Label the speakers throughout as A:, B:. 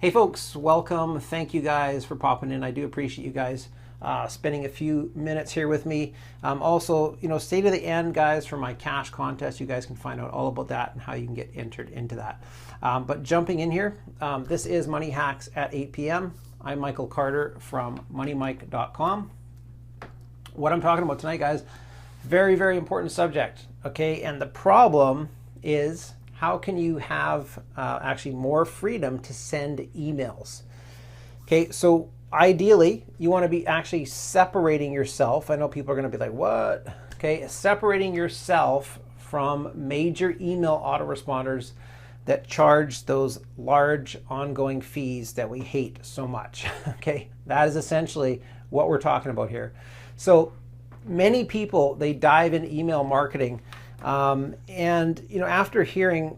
A: Hey folks, welcome. Thank you guys for popping in. I do appreciate you guys spending a few minutes here with me. Also, stay to the end, guys, for my cash contest. You guys can find out all about that and how you can get entered into that. But jumping in here, this is Money Hacks at 8 p.m. I'm Michael Carter from moneymike.com. What I'm talking about tonight, guys, very, very important subject. Okay, and the problem is, how can you have actually more freedom to send emails? Okay, so ideally, you want to be actually separating yourself. I know people are going to be like, what? Okay, separating yourself from major email autoresponders that charge those large ongoing fees that we hate so much. Okay, that is essentially what we're talking about here. So many people, they dive into email marketing. And after hearing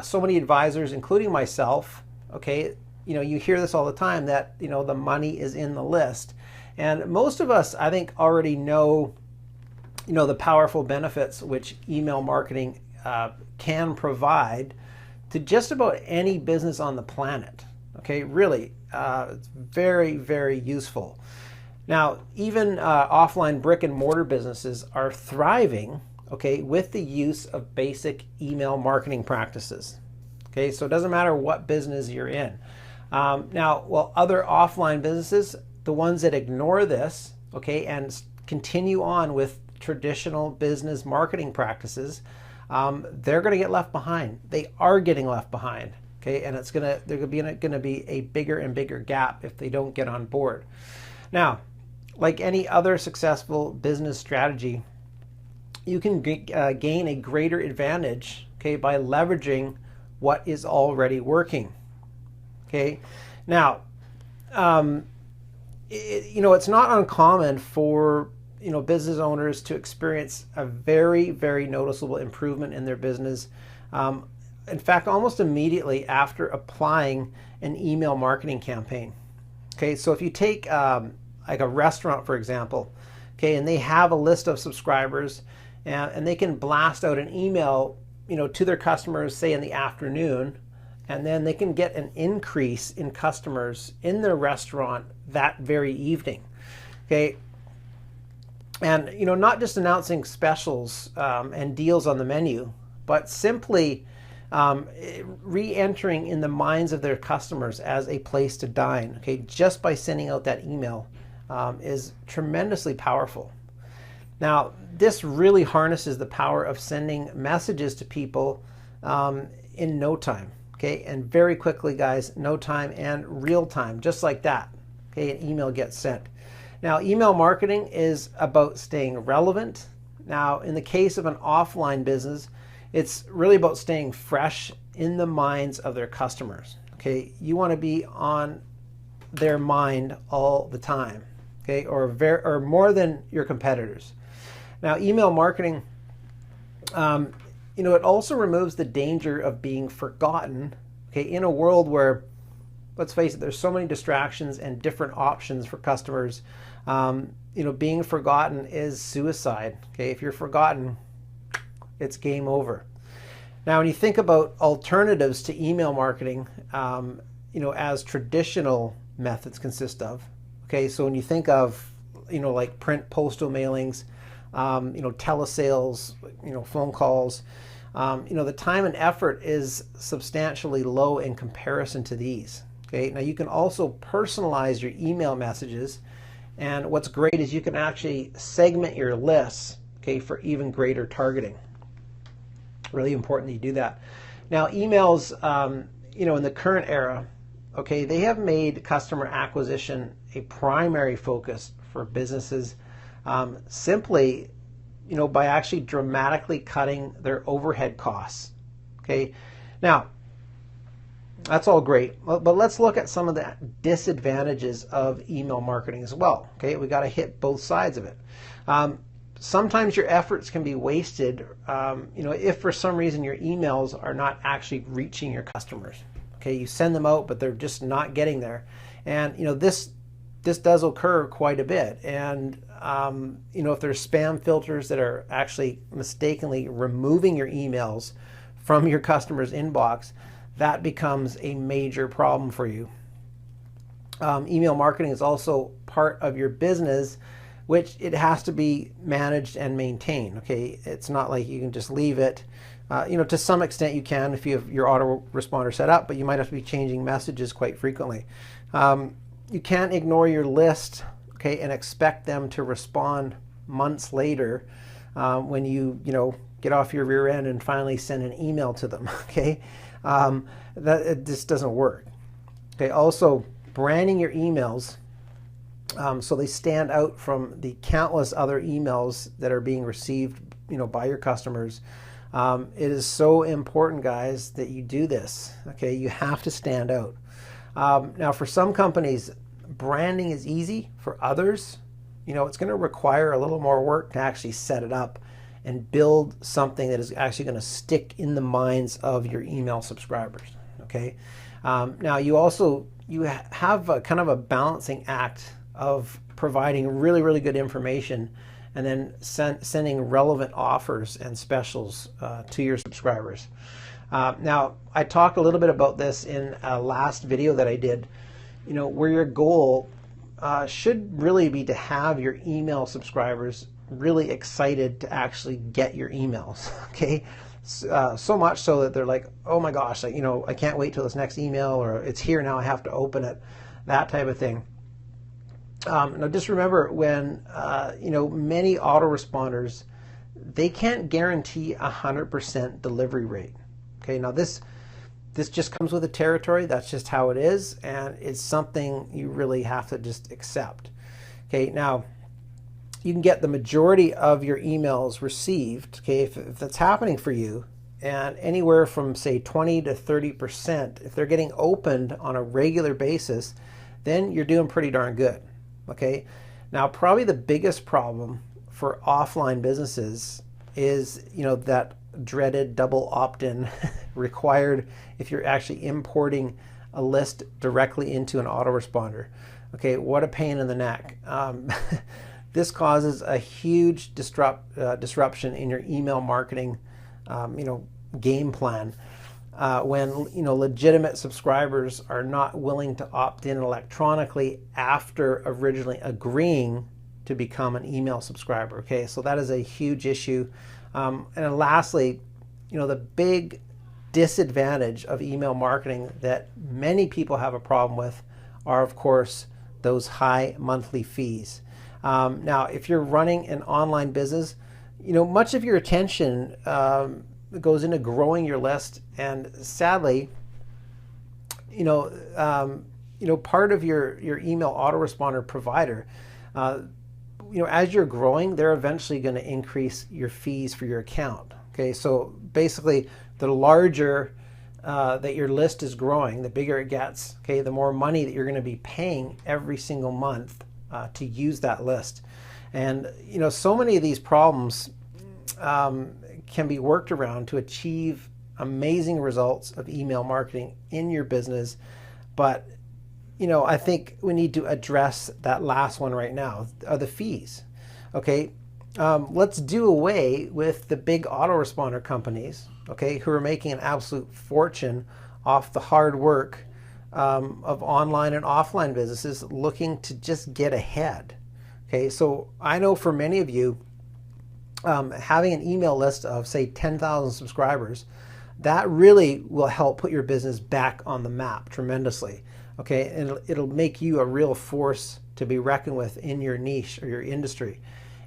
A: so many advisors, including myself, okay, you hear this all the time that the money is in the list, and most of us, I think, already know the powerful benefits which email marketing can provide to just about any business on the planet. Okay, really, it's very, very useful. Now, even offline brick and mortar businesses are thriving, okay, with the use of basic email marketing practices. Okay, so it doesn't matter what business you're in. Now, well, other offline businesses, the ones that ignore this, okay, and continue on with traditional business marketing practices, they're going to get left behind. They are getting left behind. Okay, and there's going to be a bigger and bigger gap if they don't get on board. Now, like any other successful business strategy, you can gain a greater advantage, okay, by leveraging what is already working. Okay, now, it's not uncommon for business owners to experience a very, very noticeable improvement in their business. In fact, almost immediately after applying an email marketing campaign. Okay, so if you take like a restaurant, for example, okay, and they have a list of subscribers, and they can blast out an email, to their customers, say in the afternoon, and then they can get an increase in customers in their restaurant that very evening. Okay, and not just announcing specials and deals on the menu, but simply re-entering in the minds of their customers as a place to dine. Okay, just by sending out that email is tremendously powerful. Now, this really harnesses the power of sending messages to people in no time, okay? And very quickly, guys, no time and real time, just like that, okay? An email gets sent. Now, email marketing is about staying relevant. Now, in the case of an offline business, it's really about staying fresh in the minds of their customers, okay? You want to be on their mind all the time, okay? Or more than your competitors. Now, email marketing, it also removes the danger of being forgotten, okay, in a world where, let's face it, there's so many distractions and different options for customers. Being forgotten is suicide, okay? If you're forgotten, it's game over. Now, when you think about alternatives to email marketing, as traditional methods consist of, okay, so when you think of, like print postal mailings, telesales, phone calls, the time and effort is substantially low in comparison to these. Okay, now you can also personalize your email messages, and what's great is you can actually segment your lists, okay, for even greater targeting. Really important that you do that. Now, emails, in the current era, okay, they have made customer acquisition a primary focus for businesses. Simply, by actually dramatically cutting their overhead costs. Okay, now that's all great, but let's look at some of the disadvantages of email marketing as well. Okay, we got to hit both sides of it. Sometimes your efforts can be wasted, if for some reason your emails are not actually reaching your customers. Okay, you send them out, but they're just not getting there, and this does occur quite a bit. And if there's spam filters that are actually mistakenly removing your emails from your customer's inbox, that becomes a major problem for you. Email marketing is also part of your business, which it has to be managed and maintained. Okay, it's not like you can just leave it. To some extent you can if you have your autoresponder set up, but you might have to be changing messages quite frequently. You can't ignore your list, okay, and expect them to respond months later when you get off your rear end and finally send an email to them. Okay, it just doesn't work. Okay, also branding your emails so they stand out from the countless other emails that are being received, by your customers. It is so important, guys, that you do this. Okay, you have to stand out. Now, for some companies, branding is easy. For others, it's going to require a little more work to actually set it up and build something that is actually going to stick in the minds of your email subscribers. Okay. Now, you have a kind of a balancing act of providing really, really good information and then sending relevant offers and specials to your subscribers. Now, I talked a little bit about this in a last video that I did, where your goal should really be to have your email subscribers really excited to actually get your emails. Okay, so much so that they're like, oh my gosh, I can't wait till this next email, or it's here now, I have to open it, that type of thing. Now just remember, when many autoresponders, they can't guarantee 100% delivery rate. Okay, now this just comes with the territory. That's just how it is, and it's something you really have to just accept. Okay, now you can get the majority of your emails received, okay, if that's happening for you, and anywhere from say 20 to 30%, if they're getting opened on a regular basis, then you're doing pretty darn good. Okay, now probably the biggest problem for offline businesses is that dreaded double opt-in required if you're actually importing a list directly into an autoresponder. Okay, what a pain in the neck. This causes a huge disruption in your email marketing game plan when legitimate subscribers are not willing to opt in electronically after originally agreeing to become an email subscriber. Okay, so that is a huge issue. And then lastly, the big disadvantage of email marketing that many people have a problem with are, of course, those high monthly fees. Now, if you're running an online business, much of your attention goes into growing your list, and sadly, part of your email autoresponder provider, as you're growing, they're eventually going to increase your fees for your account. Okay, so basically, the larger that your list is growing, the bigger it gets. Okay, the more money that you're going to be paying every single month to use that list. And so many of these problems can be worked around to achieve amazing results of email marketing in your business. But I think we need to address that last one right now, are the fees. Okay, let's do away with the big autoresponder companies, okay, who are making an absolute fortune off the hard work of online and offline businesses looking to just get ahead. Okay, so I know for many of you, having an email list of say 10,000 subscribers, that really will help put your business back on the map tremendously. Okay, and it'll make you a real force to be reckoned with in your niche or your industry.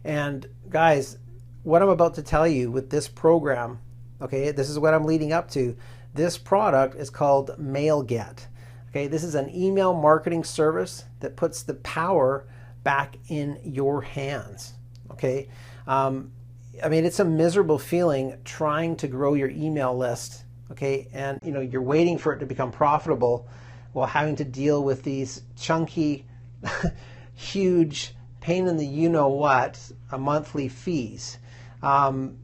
A: And guys, what I'm about to tell you with this program, okay, this is what I'm leading up to. This product is called MailGet. Okay, this is an email marketing service that puts the power back in your hands. Okay, it's a miserable feeling trying to grow your email list. Okay, and you're waiting for it to become profitable while having to deal with these chunky, huge, pain in the you-know-what, monthly fees, from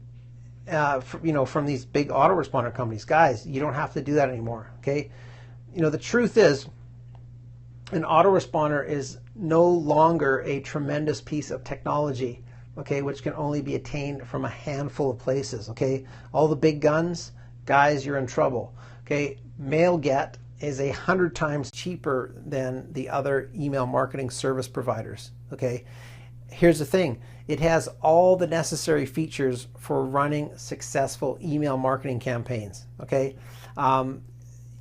A: these big autoresponder companies. Guys, you don't have to do that anymore, okay? The truth is, an autoresponder is no longer a tremendous piece of technology, okay, which can only be attained from a handful of places, okay? All the big guns, guys, you're in trouble, okay? MailGet is 100 times cheaper than the other email marketing service providers. Okay, here's the thing. It has all the necessary features for running successful email marketing campaigns. Okay,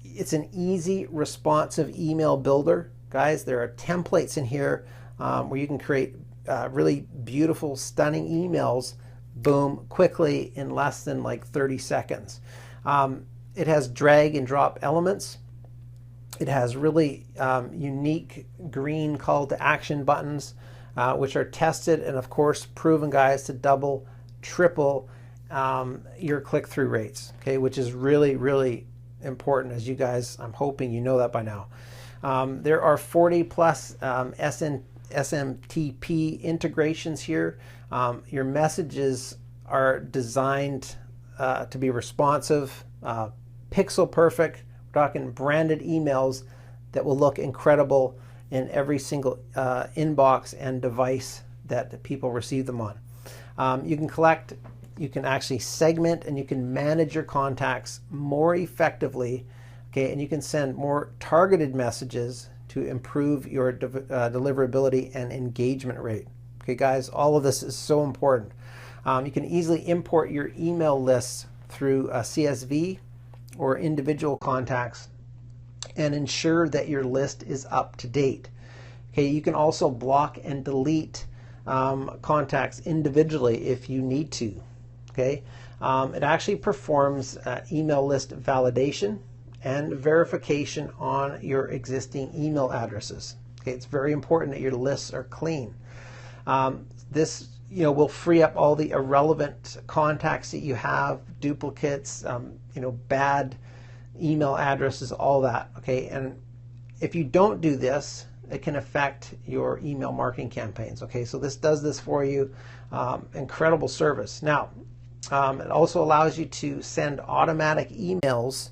A: it's an easy, responsive email builder. Guys, there are templates in here where you can create really beautiful, stunning emails, boom, quickly in less than like 30 seconds. It has drag and drop elements. It has really unique green call to action buttons, which are tested and of course proven, guys, to double, triple your click-through rates, okay, which is really, really important, as you guys, I'm hoping you know that by now. There are 40 plus SMTP integrations here. Your messages are designed to be responsive, pixel perfect. We're talking branded emails that will look incredible in every single inbox and device that people receive them on. You can collect, you can actually segment, and you can manage your contacts more effectively, okay, and you can send more targeted messages to improve your deliverability and engagement rate. Okay, guys, all of this is so important. You can easily import your email lists through a CSV or individual contacts and ensure that your list is up to date. Okay, you can also block and delete contacts individually if you need to. Okay, it actually performs email list validation and verification on your existing email addresses. Okay, it's very important that your lists are clean. This will free up all the irrelevant contacts that you have, duplicates, bad email addresses, all that. Okay, and if you don't do this, it can affect your email marketing campaigns. Okay, so this does this for you. Incredible service. Now, it also allows you to send automatic emails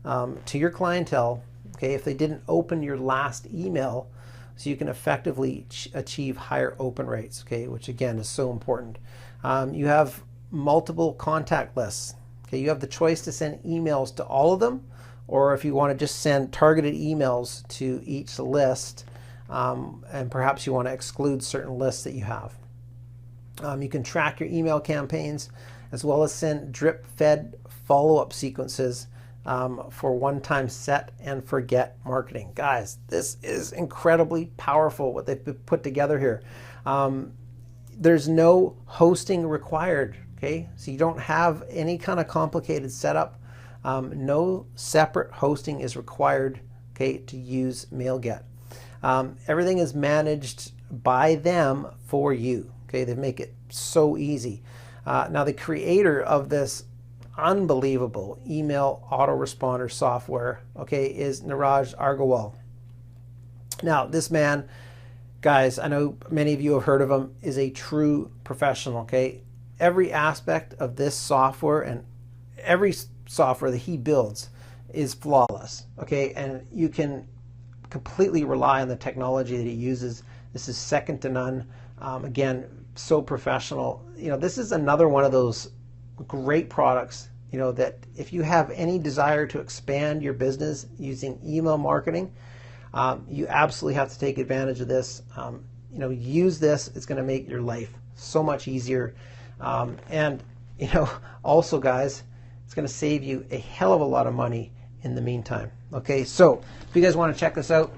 A: to your clientele, okay, if they didn't open your last email, so you can effectively achieve higher open rates, okay, which again is so important. You have multiple contact lists. Okay, you have the choice to send emails to all of them, or if you want to just send targeted emails to each list, and perhaps you want to exclude certain lists that you have. You can track your email campaigns, as well as send drip-fed follow-up sequences for one-time set and forget marketing. Guys, this is incredibly powerful what they've put together here. There's no hosting required, okay? So you don't have any kind of complicated setup. No separate hosting is required, okay, to use MailGet. Everything is managed by them for you, okay? They make it so easy. Now, the creator of this unbelievable email autoresponder software, okay, is Niraj Agarwal. Now, this man, guys, I know many of you have heard of him, is a true professional, okay? Every aspect of this software and every software that he builds is flawless, okay? And you can completely rely on the technology that he uses. This is second to none. Again, so professional. This is another one of those great products, that if you have any desire to expand your business using email marketing, you absolutely have to take advantage of this. Use this. It's going to make your life so much easier. And also, guys, it's going to save you a hell of a lot of money in the meantime. Okay, so if you guys want to check this out,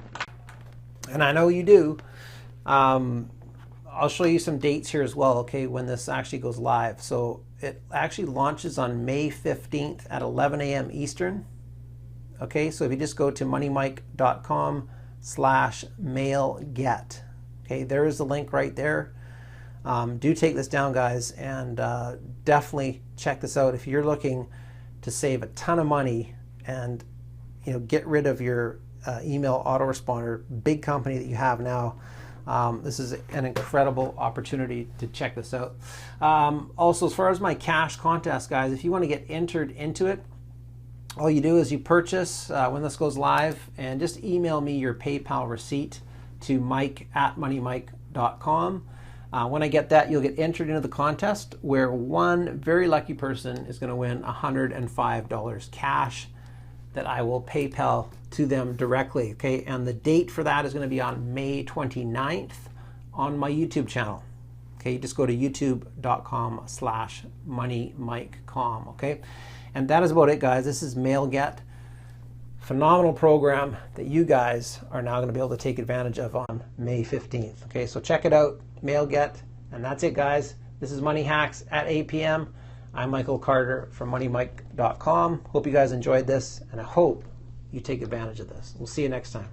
A: and I know you do, I'll show you some dates here as well, okay, when this actually goes live. So it actually launches on May 15th at 11 a.m. Eastern. Okay, so if you just go to moneymike.com/MailGet, okay, there is the link right there. Do take this down, guys, and definitely check this out if you're looking to save a ton of money and get rid of your email autoresponder, big company that you have now. This is an incredible opportunity to check this out. Also, as far as my cash contest, guys, if you want to get entered into it, all you do is you purchase when this goes live, and just email me your PayPal receipt to mike@moneymike.com. When I get that, you'll get entered into the contest, where one very lucky person is going to win $105 cash. that I will PayPal to them directly, okay? And the date for that is going to be on May 29th on my YouTube channel. Okay, you just go to youtube.com/moneymikecom, okay? And that is about it, guys. This is MailGet. Phenomenal program that you guys are now going to be able to take advantage of on May 15th. Okay, so check it out, MailGet. And that's it, guys. This is Money Hacks at 8 p.m. I'm Michael Carter from moneymike.com. Hope you guys enjoyed this, and I hope you take advantage of this. We'll see you next time.